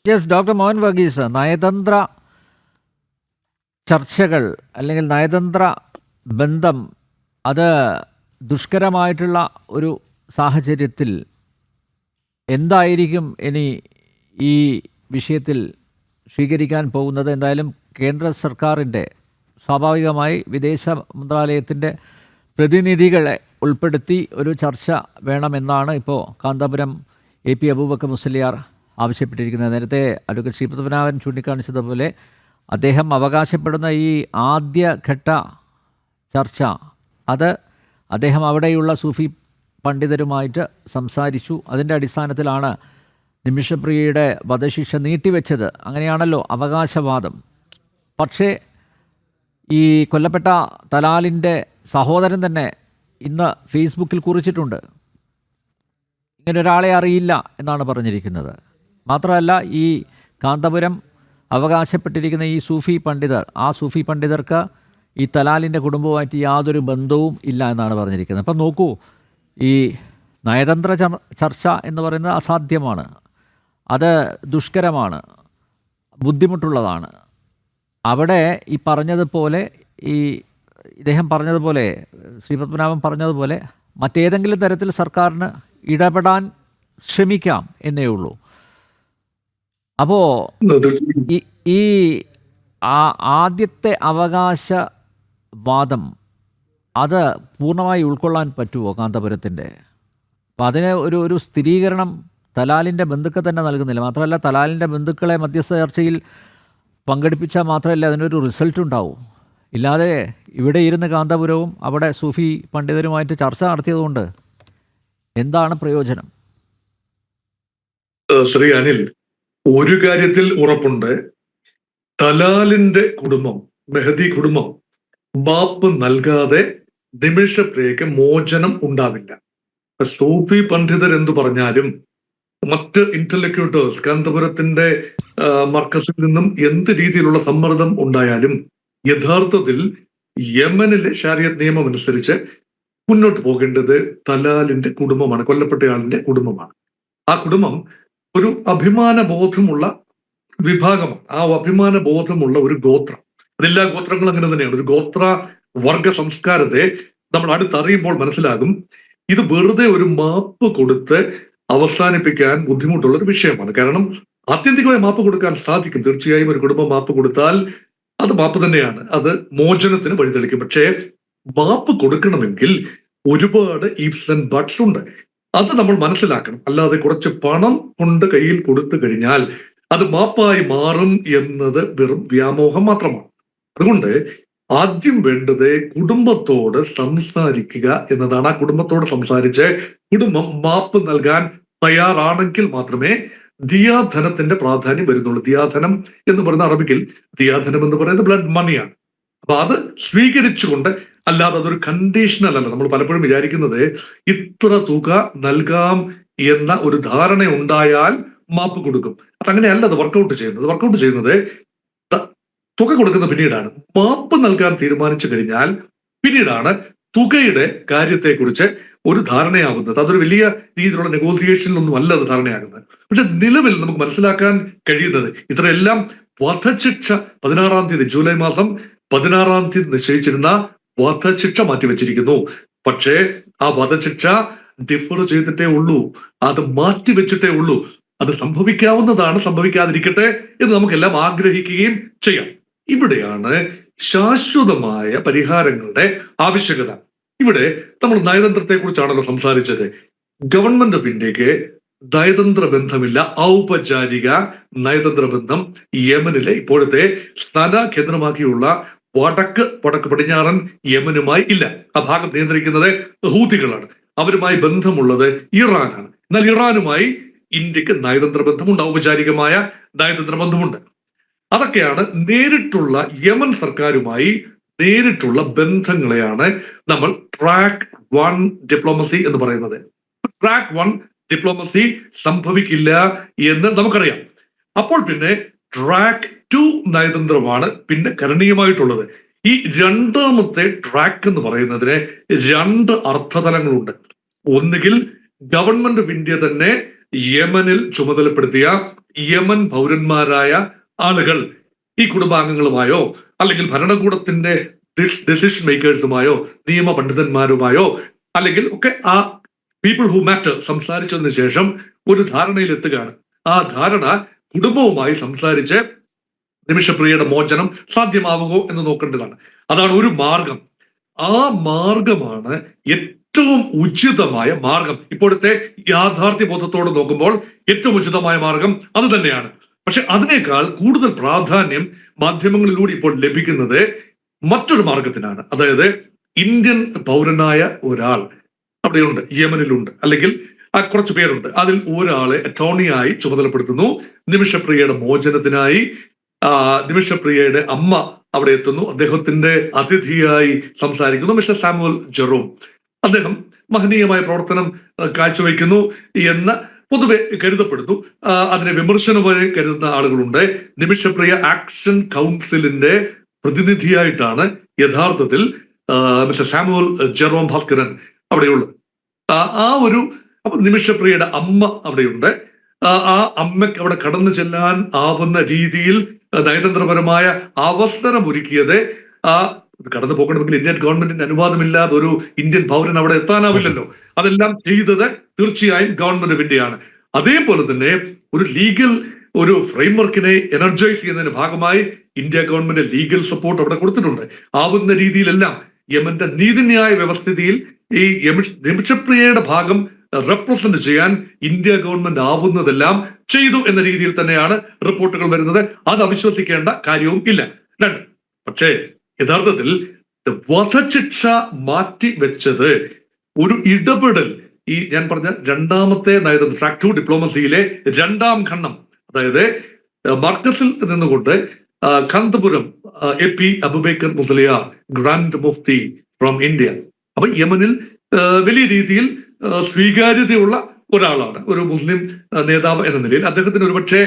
Yes, doctor Mohan Varghese, നയതന്ത്ര ചർച്ചകൾ അല്ലെങ്കിൽ നയതന്ത്ര ബന്ധം അത് ദുഷ്കരമായിട്ടുള്ള ഒരു സാഹചര്യത്തിൽ എന്തായിരിക്കും ഇനി ഈ വിഷയത്തിൽ സ്വീകരിക്കാൻ പോകുന്നത്? എന്തായാലും കേന്ദ്ര സർക്കാരിൻ്റെ സ്വാഭാവികമായി വിദേശ മന്ത്രാലയത്തിൻ്റെ പ്രതിനിധികളെ ഉൾപ്പെടുത്തി ഒരു ചർച്ച വേണമെന്നാണ് ഇപ്പോൾ കാന്തപുരം AP അബൂബക്കർ മുസ്ലിയാർ ആവശ്യപ്പെട്ടിരിക്കുന്നത്. നേരത്തെ അഡ്വക്കേറ്റ് ശ്രീ പത്മനാഭൻ ചൂണ്ടിക്കാണിച്ചതുപോലെ അദ്ദേഹം അവകാശപ്പെടുന്ന ഈ ആദ്യഘട്ട ചർച്ച അത് അദ്ദേഹം അവിടെയുള്ള സൂഫി പണ്ഡിതരുമായിട്ട് സംസാരിച്ചു. അതിൻ്റെ അടിസ്ഥാനത്തിലാണ് നിമിഷപ്രിയയുടെ വധശിക്ഷ നീട്ടിവെച്ചത്. അങ്ങനെയാണല്ലോ അവകാശവാദം. പക്ഷേ ഈ കൊല്ലപ്പെട്ട തലാലിൻ്റെ സഹോദരൻ തന്നെ ഇന്ന് ഫേസ്ബുക്കിൽ കുറിച്ചിട്ടുണ്ട്, ഇങ്ങനൊരാളെ അറിയില്ല എന്നാണ് പറഞ്ഞിരിക്കുന്നത്. മാത്രമല്ല, ഈ കാന്തപുരം അവകാശപ്പെട്ടിരിക്കുന്ന ഈ സൂഫി പണ്ഡിതർ, ആ സൂഫി പണ്ഡിതർക്ക് ഈ തലാലിൻ്റെ കുടുംബവുമായിട്ട് യാതൊരു ബന്ധവും ഇല്ല എന്നാണ് പറഞ്ഞിരിക്കുന്നത്. അപ്പം നോക്കൂ, ഈ നയതന്ത്ര ചർച്ച എന്ന് പറയുന്നത് അസാധ്യമാണ്, അത് ദുഷ്കരമാണ്, ബുദ്ധിമുട്ടുള്ളതാണ്. അവിടെ ഈ പറഞ്ഞതുപോലെ, ഈ ഇദ്ദേഹം പറഞ്ഞതുപോലെ, ശ്രീ പത്മനാഭൻ പറഞ്ഞതുപോലെ മറ്റേതെങ്കിലും തരത്തിൽ സർക്കാരിന് ഇടപെടാൻ ശ്രമിക്കാം എന്നേ ഉള്ളൂ. അപ്പോൾ ഈ ആദ്യത്തെ അവകാശവാദം അത് പൂർണ്ണമായി ഉൾക്കൊള്ളാൻ പറ്റുമോ കാന്തപുരത്തിൻ്റെ? അപ്പോൾ അതിന് ഒരു സ്ഥിരീകരണം തലാലിൻ്റെ ബന്ധുക്കൾ തന്നെ നൽകുന്നില്ല. മാത്രമല്ല, തലാലിൻ്റെ ബന്ധുക്കളെ മധ്യസ്ഥ ചർച്ചയിൽ പങ്കെടുപ്പിച്ചാൽ മാത്രമല്ല അതിനൊരു റിസൾട്ട് ഉണ്ടാവും. ഇല്ലാതെ ഇവിടെ ഇരുന്ന് കാന്തപുരവും അവിടെ സൂഫി പണ്ഡിതരുമായിട്ട് ചർച്ച നടത്തിയതുകൊണ്ട് എന്താണ് പ്രയോജനം? ശ്രീ അനിൽ, ഒരു കാര്യത്തിൽ ഉറപ്പുണ്ട്, തലാലിന്റെ കുടുംബം, മെഹദി കുടുംബം മാപ്പ് നൽകാതെ നിമിഷപ്രിയക്ക് മോചനം ഉണ്ടാവില്ല. സൂഫി പണ്ഡിതർ എന്തു പറഞ്ഞാലും മറ്റ് ഇന്റലക്ച്വൽസ് കാന്തപുരത്തിന്റെ മർക്കസിൽ നിന്നും എന്ത് രീതിയിലുള്ള സമ്മർദ്ദം ഉണ്ടായാലും യഥാർത്ഥത്തിൽ യമനിലെ ശരീഅത്ത് നിയമം അനുസരിച്ച് മുന്നോട്ട് പോകേണ്ടത് തലാലിന്റെ കുടുംബമാണ്, കൊല്ലപ്പെട്ടയാളിന്റെ കുടുംബമാണ്. ആ കുടുംബം ഒരു അഭിമാന ബോധമുള്ള വിഭാഗമാണ്, ആ അഭിമാന ബോധമുള്ള ഒരു ഗോത്രം. അതെല്ലാ ഗോത്രങ്ങളും അങ്ങനെ തന്നെയാണ്. ഒരു ഗോത്ര വർഗ സംസ്കാരത്തെ നമ്മൾ അടുത്തറിയുമ്പോൾ മനസ്സിലാകും ഇത് വെറുതെ ഒരു മാപ്പ് കൊടുത്ത് അവസാനിപ്പിക്കാൻ ബുദ്ധിമുട്ടുള്ള ഒരു വിഷയമാണ്. കാരണം ആത്യന്തികമായി മാപ്പ് കൊടുക്കാൻ സാധിക്കും. തീർച്ചയായും ഒരു കുടുംബം മാപ്പ് കൊടുത്താൽ അത് മാപ്പ് തന്നെയാണ്, അത് മോചനത്തിന് വഴിതെളിക്കും. പക്ഷേ മാപ്പ് കൊടുക്കണമെങ്കിൽ ഒരുപാട് ഇഫ്സ് ആൻഡ് ബട്ട്സ് ഉണ്ട്. അത് നമ്മൾ മനസ്സിലാക്കണം. അല്ലാതെ കുറച്ച് പണം കൊണ്ട് കയ്യിൽ കൊടുത്തു കഴിഞ്ഞാൽ അത് മാപ്പായി മാറും എന്നത് വെറും വ്യാമോഹം മാത്രമാണ്. അതുകൊണ്ട് ആദ്യം വേണ്ടത് കുടുംബത്തോട് സംസാരിക്കുക എന്നതാണ്. ആ കുടുംബത്തോട് സംസാരിച്ച് കുടുംബം മാപ്പ് നൽകാൻ തയ്യാറാണെങ്കിൽ മാത്രമേ ദിയാധനത്തിന്റെ പ്രാധാന്യം വരുന്നുള്ളൂ. ദിയാധനം എന്ന് പറയുന്ന അറബിക്കിൽ ദിയാധനം എന്ന് പറയുന്നത് ബ്ലഡ് മണിയാണ്. അപ്പൊ അത് സ്വീകരിച്ചുകൊണ്ട്, അല്ലാതെ അതൊരു കണ്ടീഷണൽ അല്ല. നമ്മൾ പലപ്പോഴും വിചാരിക്കുന്നത് ഇത്ര തുക നൽകാം എന്ന ഒരു ധാരണ ഉണ്ടായാൽ മാപ്പ് കൊടുക്കും. അതങ്ങനെയല്ല അത് വർക്കൗട്ട് ചെയ്യുന്നത്. വർക്കൗട്ട് ചെയ്യുന്നത് തുക കൊടുക്കുന്ന പിന്നീടാണ്. മാപ്പ് നൽകാൻ തീരുമാനിച്ചു കഴിഞ്ഞാൽ പിന്നീടാണ് തുകയുടെ കാര്യത്തെക്കുറിച്ച് ഒരു ധാരണയാവുന്നത്. അതൊരു വലിയ രീതിയിലുള്ള നെഗോസിയേഷനിലൊന്നും അല്ല അത് ധാരണയാകുന്നത്. പക്ഷെ നിലവിൽ നമുക്ക് മനസ്സിലാക്കാൻ കഴിയുന്നത് ഇത്രയെല്ലാം വധശിക്ഷ 16-ാം തീയതി, ജൂലൈ മാസം 16-ാം തീയതി നിശ്ചയിച്ചിരുന്ന വധശിക്ഷ മാറ്റിവെച്ചിരിക്കുന്നു. പക്ഷേ ആ വധശിക്ഷ ഡിഫർ ചെയ്തിട്ടേ ഉള്ളൂ, അത് മാറ്റിവെച്ചിട്ടേ ഉള്ളൂ. അത് സംഭവിക്കാവുന്നതാണ്, സംഭവിക്കാതിരിക്കട്ടെ എന്ന് നമുക്കെല്ലാം ആഗ്രഹിക്കുകയും ചെയ്യാം. ഇവിടെയാണ് ശാശ്വതമായ പരിഹാരങ്ങളുടെ ആവശ്യകത. ഇവിടെ നമ്മൾ നയതന്ത്രത്തെ കുറിച്ചാണല്ലോ സംസാരിച്ചത്. ഗവൺമെന്റ് ഓഫ് ഇന്ത്യക്ക് നയതന്ത്ര ബന്ധമില്ല, ഔപചാരിക നയതന്ത്ര ബന്ധം യമനിലെ ഇപ്പോഴത്തെ സന കേന്ദ്രമാക്കിയുള്ള വടക്ക് പടിഞ്ഞാറൻ യമനുമായി ഇല്ല. ആ ഭാഗം നിയന്ത്രിക്കുന്നത് ഹൂതികളാണ്. അവരുമായി ബന്ധമുള്ളത് ഇറാനാണ്. എന്നാൽ ഇറാനുമായി ഇന്ത്യക്ക് നയതന്ത്ര ബന്ധമുണ്ട്, ഔപചാരികമായ നയതന്ത്ര ബന്ധമുണ്ട്. അതൊക്കെയാണ് നേരിട്ടുള്ള യമൻ സർക്കാരുമായി നേരിട്ടുള്ള ബന്ധങ്ങളെയാണ് നമ്മൾ ട്രാക്ക് 1 ഡിപ്ലോമസി എന്ന് പറയുന്നത്. ട്രാക്ക് 1 ഡിപ്ലോമസി സംഭവിക്കില്ല എന്ന് നമുക്കറിയാം. അപ്പോൾ പിന്നെ ട്രാക്ക് 2 നയതന്ത്രമാണ് പിന്നെ കരണീയമായിട്ടുള്ളത്. ഈ രണ്ടാമത്തെ ട്രാക്ക് എന്ന് പറയുന്നതിന് 2 അർത്ഥതലങ്ങളുണ്ട്. ഒന്നുകിൽ ഗവൺമെന്റ് ഓഫ് ഇന്ത്യ തന്നെ യമനിൽ ചുമതലപ്പെടുത്തിയ യമൻ പൗരന്മാരായ ആളുകൾ ഈ കുടുംബാംഗങ്ങളുമായോ അല്ലെങ്കിൽ ഭരണകൂടത്തിന്റെ ഡിസിഷൻ മേക്കേഴ്സുമായോ നിയമ പണ്ഡിതന്മാരുമായോ അല്ലെങ്കിൽ ഒക്കെ ആ പീപ്പിൾ ഹു മാറ്റർ സംസാരിച്ചതിന് ശേഷം ഒരു ധാരണയിൽ എത്തുകയാണ്. ആ ധാരണ കുടുംബവുമായി സംസാരിച്ച് നിമിഷപ്രിയയുടെ മോചനം സാധ്യമാവുമോ എന്ന് നോക്കേണ്ടതാണ്. അതാണ് ഒരു മാർഗം. ആ മാർഗമാണ് ഏറ്റവും ഉചിതമായ മാർഗം. ഇപ്പോഴത്തെ യാഥാർത്ഥ്യ ബോധത്തോട് നോക്കുമ്പോൾ ഏറ്റവും ഉചിതമായ മാർഗം അത് തന്നെയാണ്. പക്ഷെ അതിനേക്കാൾ കൂടുതൽ പ്രാധാന്യം മാധ്യമങ്ങളിലൂടെ ഇപ്പോൾ ലഭിക്കുന്നത് മറ്റൊരു മാർഗത്തിനാണ്. അതായത് ഇന്ത്യൻ പൗരനായ ഒരാൾ അവിടെയുണ്ട്, യമനിലുണ്ട്, അല്ലെങ്കിൽ കുറച്ചു പേരുണ്ട്. അതിൽ ഒരാളെ അറ്റോർണിയായി ചുമതലപ്പെടുത്തുന്നു നിമിഷപ്രിയയുടെ മോചനത്തിനായി. നിമിഷപ്രിയയുടെ അമ്മ അവിടെ എത്തുന്നു. അദ്ദേഹത്തിന്റെ അതിഥിയായി സംസാരിക്കുന്നു മിസ്റ്റർ സാമുവൽ ജെറോം. അദ്ദേഹം മഹനീയമായ പ്രവർത്തനം കാഴ്ചവെക്കുന്നു എന്ന് പൊതുവെ കരുതപ്പെടുന്നു. അതിനെ വിമർശനമായി കരുതുന്ന ആളുകളുണ്ട്. നിമിഷപ്രിയ ആക്ഷൻ കൗൺസിലിന്റെ പ്രതിനിധിയായിട്ടാണ് യഥാർത്ഥത്തിൽ മിസ്റ്റർ സാമുവൽ ജെറോം ഭാസ്കരൻ അവിടെയുള്ളത്. ആ ഒരു നിമിഷപ്രിയയുടെ അമ്മ അവിടെയുണ്ട്. ആ അമ്മയ്ക്ക് അവിടെ കടന്നു ചെല്ലാൻ ആവുന്ന രീതിയിൽ നയതന്ത്രപരമായ അവസരം ഒരുക്കിയത് കടന്നു പോകണമെങ്കിൽ ഇന്ത്യൻ ഗവൺമെന്റിന്റെ അനുവാദമില്ലാതെ ഒരു ഇന്ത്യൻ പൗരൻ അവിടെ എത്താനാവില്ലല്ലോ. അതെല്ലാം ചെയ്തത് തീർച്ചയായും ഗവൺമെന്റ് ഓഫ് ഇന്ത്യയാണ്. അതേപോലെ തന്നെ ഒരു ലീഗൽ ഒരു ഫ്രെയിംവർക്കിനെ എനർജൈസ് ചെയ്യുന്നതിന്റെ ഭാഗമായി ഇന്ത്യ ഗവൺമെന്റ് ലീഗൽ സപ്പോർട്ട് അവിടെ കൊടുത്തിട്ടുണ്ട്. ആവുന്ന രീതിയിലെല്ലാം യമന്റെ നീതിന്യായ വ്യവസ്ഥിതിയിൽ ഈ നിമിഷപ്രിയയുടെ ഭാഗം റെപ്രസെന്റ് ചെയ്യാൻ ഇന്ത്യ ഗവൺമെന്റ് ആവുന്നതെല്ലാം ചെയ്തു എന്ന രീതിയിൽ തന്നെയാണ് റിപ്പോർട്ടുകൾ വരുന്നത്. അത് അവിശ്വസിക്കേണ്ട കാര്യവും ഇല്ല. രണ്ട്, പക്ഷേ യഥാർത്ഥത്തിൽ വധശിക്ഷ മാറ്റി വെച്ചത് ഒരു ഇടപെടൽ, ഈ ഞാൻ പറഞ്ഞ രണ്ടാമത്തെ നയതന്ത്ര ട്രാക്ക് 2 ഡിപ്ലോമസിയിലെ രണ്ടാം ഖണ്ഡം, അതായത് മർക്കസിൽ നിന്നുകൊണ്ട് Kanthapuram AP Abubakar Musliyar grand mufti from India, അപ്പൊ യമനിൽ വലിയ രീതിയിൽ സ്വീകാര്യതയുള്ള ഒരാളാണ്, ഒരു മുസ്ലിം നേതാവ് എന്ന നിലയിൽ. അദ്ദേഹത്തിന് ഒരുപക്ഷെ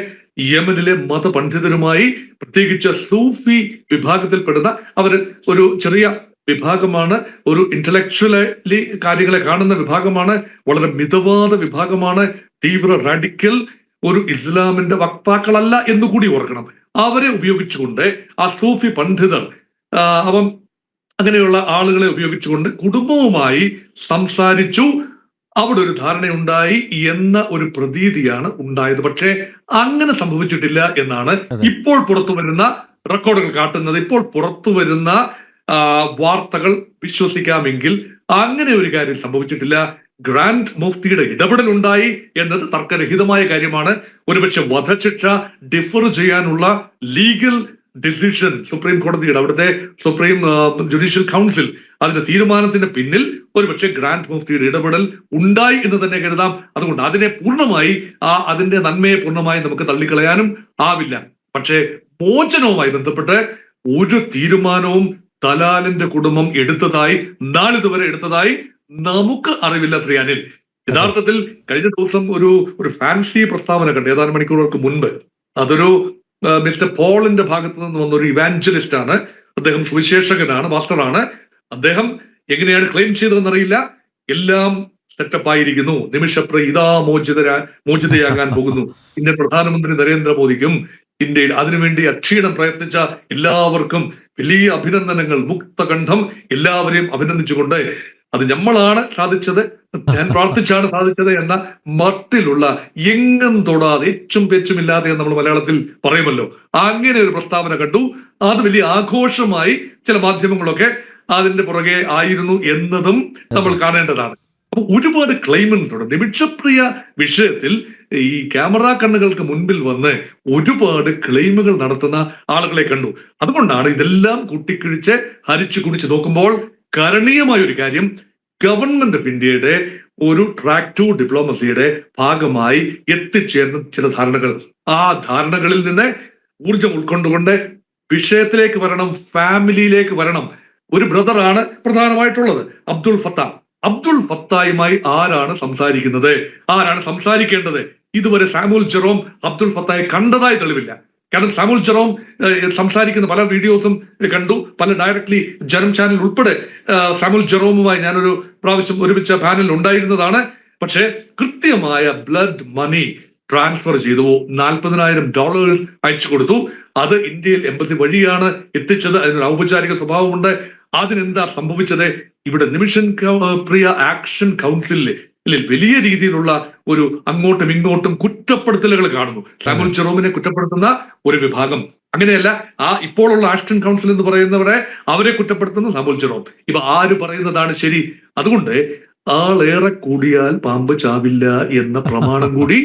യമനിലെ മതപണ്ഡിതരുമായി, പ്രത്യേകിച്ച് സൂഫി വിഭാഗത്തിൽപ്പെടുന്ന അവർ ഒരു ചെറിയ വിഭാഗമാണ്, ഒരു ഇന്റലക്ച്വലി കാര്യങ്ങളെ കാണുന്ന വിഭാഗമാണ്, വളരെ മിതവാദ വിഭാഗമാണ്, തീവ്ര റാഡിക്കൽ ഒരു ഇസ്ലാമിന്റെ വക്താക്കളല്ല എന്നുകൂടി ഓർക്കണം. അവരെ ഉപയോഗിച്ചുകൊണ്ട് ആ സൂഫി പണ്ഡിതർ അങ്ങനെയുള്ള ആളുകളെ ഉപയോഗിച്ചുകൊണ്ട് കുടുംബവുമായി സംസാരിച്ചു. അവിടെ ഒരു ധാരണയുണ്ടായി എന്ന ഒരു പ്രതീതിയാണ് ഉണ്ടായത്. പക്ഷേ അങ്ങനെ സംഭവിച്ചിട്ടില്ല എന്നാണ് ഇപ്പോൾ പുറത്തു വരുന്ന റെക്കോർഡുകൾ കാട്ടുന്നത്. ഇപ്പോൾ പുറത്തു വരുന്ന വാർത്തകൾ വിശ്വസിക്കാമെങ്കിൽ അങ്ങനെ ഒരു കാര്യം സംഭവിച്ചിട്ടില്ല. ഗ്രാൻഡ് മുഫ്തിയുടെ ഇടപെടൽ ഉണ്ടായി എന്നത് തർക്കരഹിതമായ കാര്യമാണ്. ഒരുപക്ഷെ വധശിക്ഷ ഡിഫർ ചെയ്യാനുള്ള ലീഗൽ ഡിസിഷൻ സുപ്രീം കോടതിയുടെ, അവിടുത്തെ സുപ്രീം ജുഡീഷ്യൽ കൗൺസിൽ, അതിന്റെ തീരുമാനത്തിന്റെ പിന്നിൽ ഒരുപക്ഷെ ഗ്രാൻഡ് മുഫ്തിയുടെ ഇടപെടൽ ഉണ്ടായി എന്ന് തന്നെ കരുതാം. അതുകൊണ്ട് അതിനെ പൂർണ്ണമായി അതിന്റെ നന്മയെ പൂർണ്ണമായി നമുക്ക് തള്ളിക്കളയാനും ആവില്ല. പക്ഷേ മോചനവുമായി ബന്ധപ്പെട്ട് ഒരു തീരുമാനവും തലാലിന്റെ കുടുംബം എടുത്തതായി നാളിതുവരെ എടുത്തതായി നമുക്ക് അറിവില്ല. ശ്രീ അനിൽ, യഥാർത്ഥത്തിൽ കഴിഞ്ഞ ദിവസം ഒരു ഫാൻസി പ്രസ്താവന കണ്ട് ഏതാനും മണിക്കൂറുകൾക്ക് മുൻപ്. അതൊരു മിസ്റ്റർ പോളിന്റെ ഭാഗത്ത് നിന്ന് വന്ന ഒരു ഇവാഞ്ചലിസ്റ്റ് ആണ്. അദ്ദേഹം സുവിശേഷകനാണ്, പാസ്റ്ററാണ്. അദ്ദേഹം എങ്ങനെയാണ് ക്ലെയിം ചെയ്തതെന്നറിയില്ല. എല്ലാം സെറ്റപ്പ് ആയിരിക്കുന്നു, നിമിഷപ്രിയ ഇതാ മോചിതയാകാൻ പോകുന്നു. ഇന്ത്യൻ പ്രധാനമന്ത്രി നരേന്ദ്രമോദിക്കും ഇന്ത്യയിൽ അതിനുവേണ്ടി അക്ഷീണം പ്രയത്നിച്ച എല്ലാവർക്കും വലിയ അഭിനന്ദനങ്ങൾ, മുക്തകണ്ഠം എല്ലാവരെയും അഭിനന്ദിച്ചുകൊണ്ട് അത് നമ്മളാണ് സാധിച്ചത്, ഞാൻ പ്രാർത്ഥിച്ചാണ് സാധിച്ചത് എന്ന മട്ടിലുള്ള എങ്ങും തൊടാതെ എച്ചും പെച്ചുമില്ലാതെ നമ്മൾ മലയാളത്തിൽ പറയുമല്ലോ, അങ്ങനെ ഒരു പ്രസ്താവന കണ്ടു. അത് വലിയ ആഘോഷമായി ചില മാധ്യമങ്ങളൊക്കെ അതിന്റെ പുറകെ ആയിരുന്നു എന്നതും നമ്മൾ കാണേണ്ടതാണ്. അപ്പൊ ഒരുപാട് ക്ലെയിമൻസ് ഉണ്ട്. നിമിഷപ്രിയ വിഷയത്തിൽ ഈ ക്യാമറ കണ്ണുകൾക്ക് മുൻപിൽ വന്ന് ഒരുപാട് ക്ലെയിമുകൾ നടത്തുന്ന ആളുകളെ കണ്ടു. അതുകൊണ്ടാണ് ഇതെല്ലാം കൂട്ടിക്കിഴിച്ച് ഹരിച്ചു കുടിച്ച് നോക്കുമ്പോൾ കരണീയമായ ഒരു കാര്യം, ഗവൺമെന്റ് ഓഫ് ഇന്ത്യയുടെ ഒരു ട്രാക്ക് 2 ഡിപ്ലോമസിയുടെ ഭാഗമായി എത്തിച്ചേർന്ന ചില ധാരണകൾ, ആ ധാരണകളിൽ നിന്ന് ഊർജം ഉൾക്കൊണ്ടുകൊണ്ട് വിഷയത്തിലേക്ക് വരണം, ഫാമിലിയിലേക്ക് വരണം. ഒരു ബ്രദറാണ് പ്രധാനമായിട്ടുള്ളത്, അബ്ദുൾ ഫത്തായുമായി ആരാണ് സംസാരിക്കുന്നത്, ആരാണ് സംസാരിക്കേണ്ടത്? ഇതുവരെ സാമുവൽ ജെറോം അബ്ദുൾ ഫത്തായെ കണ്ടതായി തെളിവില്ല. കാരണം സാമുവൽ ജെറോം സംസാരിക്കുന്ന പല വീഡിയോസും കണ്ടു, പല ഡയറക്ട്ലി ജനം ചാനൽ ഉൾപ്പെടെ സാമുവൽ ജെറോമുമായി ഞാനൊരു പ്രാവശ്യം ഒരുമിച്ച പാനലിൽ ഉണ്ടായിരുന്നതാണ്. പക്ഷേ കൃത്യമായ ബ്ലഡ് മണി ട്രാൻസ്ഫർ ചെയ്തു. $40,000 അയച്ചു കൊടുത്തു. അത് ഇന്ത്യയിൽ എംബസി വഴിയാണ് എത്തിച്ചത്. അതിനൊരു ഔപചാരിക സ്വഭാവമുണ്ട്. അതിനെന്താ സംഭവിച്ചത്? ഇവിടെ നിമിഷൻ പ്രിയ ആക്ഷൻ കൗൺസിലിൽ വലിയ രീതിയിലുള്ള ഒരു അങ്ങോട്ടും ഇങ്ങോട്ടും കുറ്റപ്പെടുത്തലുകൾ കാണുന്നു. സാമുവൽ ജെറോമിനെ കുറ്റപ്പെടുത്തുന്ന ഒരു വിഭാഗം, അങ്ങനെയല്ല ഇപ്പോഴുള്ള ആക്ഷൻ കൗൺസിൽ എന്ന് പറയുന്നവരെ അവരെ കുറ്റപ്പെടുത്തുന്ന സാമുവൽ ജെറോം. ഇപ്പൊ ആര് പറയുന്നതാണ് ശരി? അതുകൊണ്ട് ആളേറെ കൂടിയാൽ പാമ്പ് ചാവില്ല എന്ന പ്രമാണം കൂടി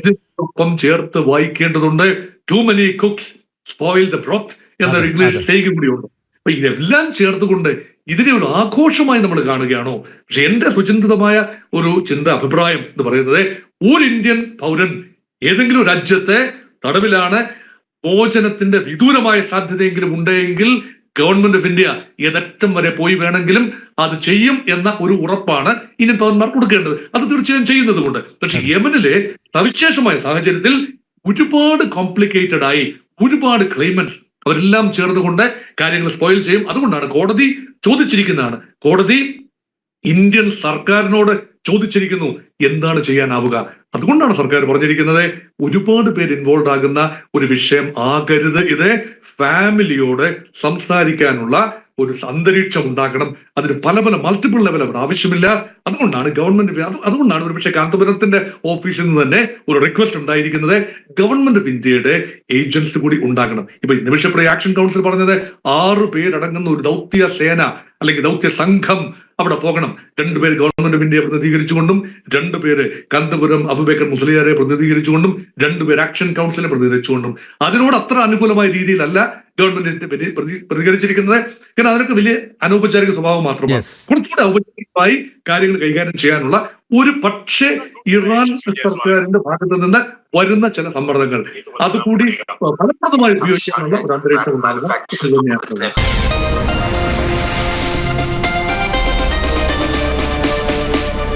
ഇതിനൊപ്പം ചേർത്ത് വായിക്കേണ്ടതുണ്ട്. Too many cooks spoil the broth എന്നൊരു ഇംഗ്ലീഷ് സേയിങ് കൂടിയുണ്ട്. അപ്പൊ ഇതെല്ലാം ചേർത്തുകൊണ്ട് ഇതിനെ ഒരു ആഘോഷമായി നമ്മൾ കാണുകയാണോ? പക്ഷെ എന്റെ സുചിന്തിതമായ ഒരു അഭിപ്രായം എന്ന് പറയുന്നത്, ഒരു ഇന്ത്യൻ പൗരൻ ഏതെങ്കിലും രാജ്യത്തെ തടവിലാണ്, മോചനത്തിന്റെ വിദൂരമായ സാധ്യതയെങ്കിലും ഉണ്ടെങ്കിൽ ഗവൺമെന്റ് ഓഫ് ഇന്ത്യ ഏതറ്റം വരെ പോയി വേണമെങ്കിലും അത് ചെയ്യും എന്ന ഒരു ഉറപ്പാണ് ഇന്ത്യൻ പൗരന്മാർ കൊടുക്കേണ്ടത്. അത് തീർച്ചയായും ചെയ്യുന്നത് കൊണ്ട്. പക്ഷെ യമനിലെ സവിശേഷമായ സാഹചര്യത്തിൽ ഒരുപാട് കോംപ്ലിക്കേറ്റഡ് ആയി ഒരുപാട് ക്ലെയിമൻസ് അവരെല്ലാം ചേർന്നുകൊണ്ട് കാര്യങ്ങൾ സ്പോയിൽ ചെയ്യും. അതുകൊണ്ടാണ് കോടതി ചോദിച്ചിരിക്കുന്നതാണ്. കോടതി ഇന്ത്യൻ സർക്കാരിനോട് ചോദിച്ചിരിക്കുന്നു എന്താണ് ചെയ്യാനാവുക. അതുകൊണ്ടാണ് സർക്കാർ പറഞ്ഞിരിക്കുന്നത് ഒരുപാട് പേര് ഇൻവോൾവ് ആകുന്ന ഒരു വിഷയം ആകരുത്. ഇത് ഫാമിലിയോട് സംസാരിക്കാനുള്ള ഒരു അന്തരീക്ഷം ഉണ്ടാക്കണം. അതിന് പല മൾട്ടിപ്പിൾ ലെവൽ അവിടെ ആവശ്യമില്ല. അതുകൊണ്ടാണ് അതുകൊണ്ടാണ് ഒരുപക്ഷെ കാന്തപുരത്തിന്റെ ഓഫീസിൽ നിന്ന് തന്നെ ഒരു റിക്വസ്റ്റ് ഉണ്ടായിരിക്കുന്നത്, ഗവൺമെന്റ് ഓഫ് ഇന്ത്യയുടെ ഏജൻസി കൂടി ഉണ്ടാകണം. ഇപ്പൊ നിമിഷപ്രിയ ആക്ഷൻ കൗൺസിൽ പറഞ്ഞത് 6 പേരടങ്ങുന്ന ഒരു ദൗത്യ സേന അല്ലെങ്കിൽ ദൗത്യ സംഘം അവിടെ പോകണം. 2 പേര് ഗവൺമെന്റ് ഓഫ് ഇന്ത്യയെ പ്രതിനിധീകരിച്ചുകൊണ്ടും 2 പേര് കാന്തപുരം അബൂബക്കർ മുസ്ലിയാരെ പ്രതിനിധീകരിച്ചുകൊണ്ടും 2 പേര് ആക്ഷൻ കൗൺസിലിനെ പ്രതിനിധീകരിച്ചുകൊണ്ടും. അതിനോട് അത്ര അനുകൂലമായ രീതിയിലല്ല ഗവൺമെന്റ് പ്രതികരിച്ചിരിക്കുന്നത്. കാരണം അതിനൊക്കെ വലിയ അനൗപചാരിക സ്വഭാവം മാത്രമാണ്. കുറച്ചുകൂടെ ഔപചാരികമായി കാര്യങ്ങൾ കൈകാര്യം ചെയ്യാനുള്ള ഒരു പക്ഷേ ഇറാൻ സർക്കാരിന്റെ ഭാഗത്ത് നിന്ന് വരുന്ന ചില സമ്മർദ്ദങ്ങൾ അതുകൂടി ഫലപ്രദമായി ഉപയോഗിക്കാനുള്ള ഒരു അന്തരീക്ഷം ഉണ്ടാകുക.